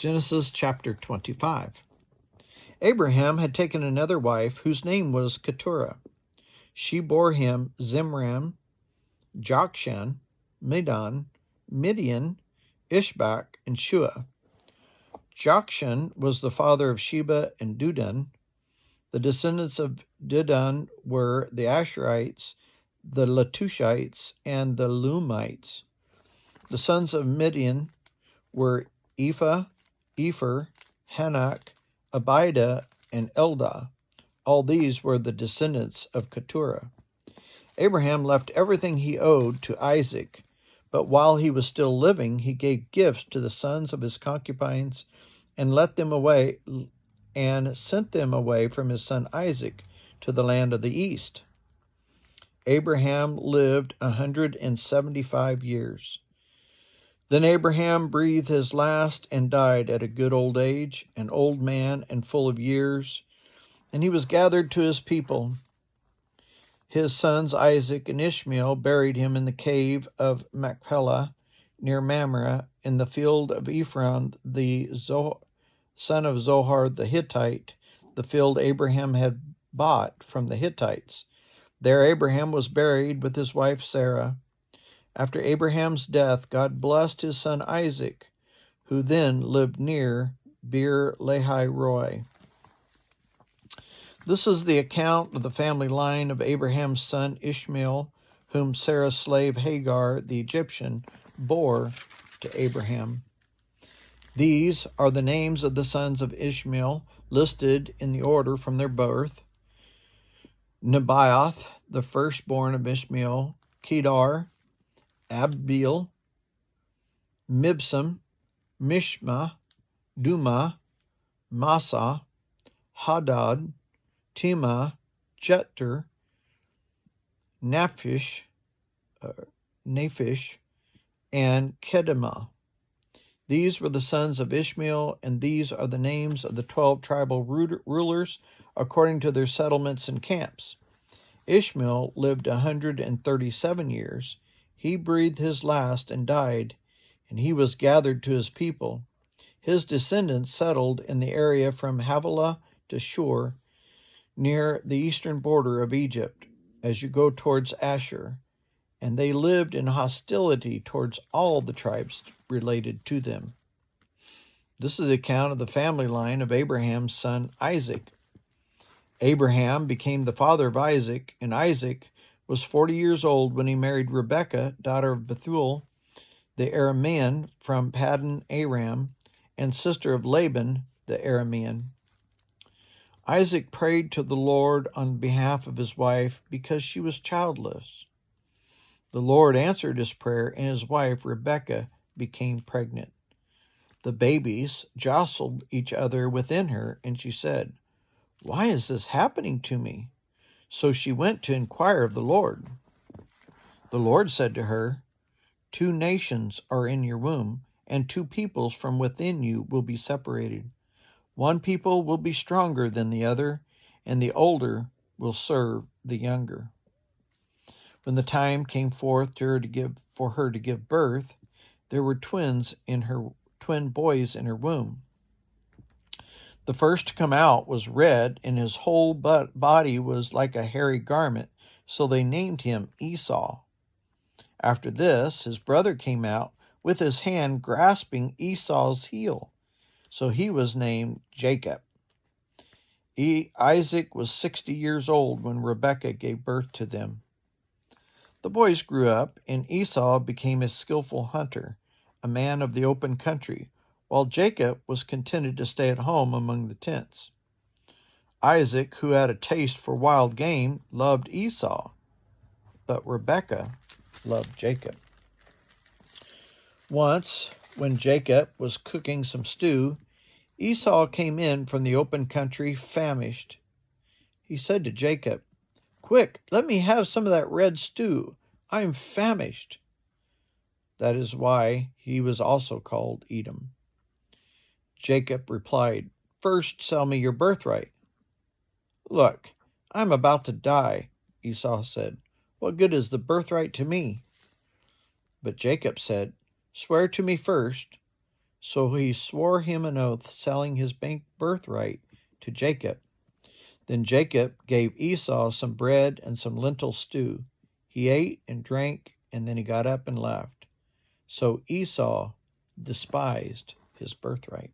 Genesis chapter 25. Abraham had taken another wife whose name was Keturah. She bore him Zimran, Jokshan, Medan, Midian, Ishbak, and Shua. Jokshan was the father of Sheba and Dudan. The descendants of Dudan were the Asherites, the Latushites, and the Lumites. The sons of Midian were Ephah, Epher, Hanak, Abida, and Eldah. All these were the descendants of Keturah. Abraham left everything he owed to Isaac, but while he was still living, he gave gifts to the sons of his concubines and sent them away from his son Isaac to the land of the east. Abraham lived 175 years. Then Abraham breathed his last and died at a good old age, an old man and full of years, and he was gathered to his people. His sons Isaac and Ishmael buried him in the cave of Machpelah near Mamre in the field of Ephron, the son of Zohar the Hittite, the field Abraham had bought from the Hittites. There Abraham was buried with his wife Sarah. After Abraham's death, God blessed his son Isaac, who then lived near Beer Lahai Roi. This is the account of the family line of Abraham's son Ishmael, whom Sarah's slave Hagar the Egyptian bore to Abraham. These are the names of the sons of Ishmael, listed in the order from their birth: Nebaioth, the firstborn of Ishmael, Kedar, Abiel, Mibsam, Mishma, Duma, Massa, Hadad, Tema, Jeter, Naphish, and Kedemah. These were the sons of Ishmael, and these are the names of the 12 tribal rulers according to their settlements and camps. Ishmael lived 137 years. He breathed his last and died, and he was gathered to his people. His descendants settled in the area from Havilah to Shur, near the eastern border of Egypt, as you go towards Asher, and they lived in hostility towards all the tribes related to them. This is the account of the family line of Abraham's son Isaac. Abraham became the father of Isaac, and Isaac was 40 years old when he married Rebekah, daughter of Bethuel, the Aramean from Paddan Aram, and sister of Laban, the Aramean. Isaac prayed to the Lord on behalf of his wife because she was childless. The Lord answered his prayer, and his wife Rebekah became pregnant. The babies jostled each other within her, and she said, "Why is this happening to me?" So she went to inquire of the Lord. The Lord said to her, "2 nations are in your womb, and 2 peoples from within you will be separated. One people will be stronger than the other, and the older will serve the younger." When the time came forth for her to give birth, there were twin boys in her womb. The first to come out was red, and his whole body was like a hairy garment, so they named him Esau. After this, his brother came out with his hand grasping Esau's heel, so he was named Jacob. Isaac was 60 years old when Rebekah gave birth to them. The boys grew up, and Esau became a skillful hunter, a man of the open country, while Jacob was contented to stay at home among the tents. Isaac, who had a taste for wild game, loved Esau, but Rebekah loved Jacob. Once, when Jacob was cooking some stew, Esau came in from the open country famished. He said to Jacob, "Quick, let me have some of that red stew. I am famished." That is why he was also called Edom. Jacob replied, "First sell me your birthright." "Look, I am about to die," Esau said. "What good is the birthright to me?" But Jacob said, "Swear to me first." So he swore him an oath, selling his birthright to Jacob. Then Jacob gave Esau some bread and some lentil stew. He ate and drank, and then he got up and left. So Esau despised his birthright.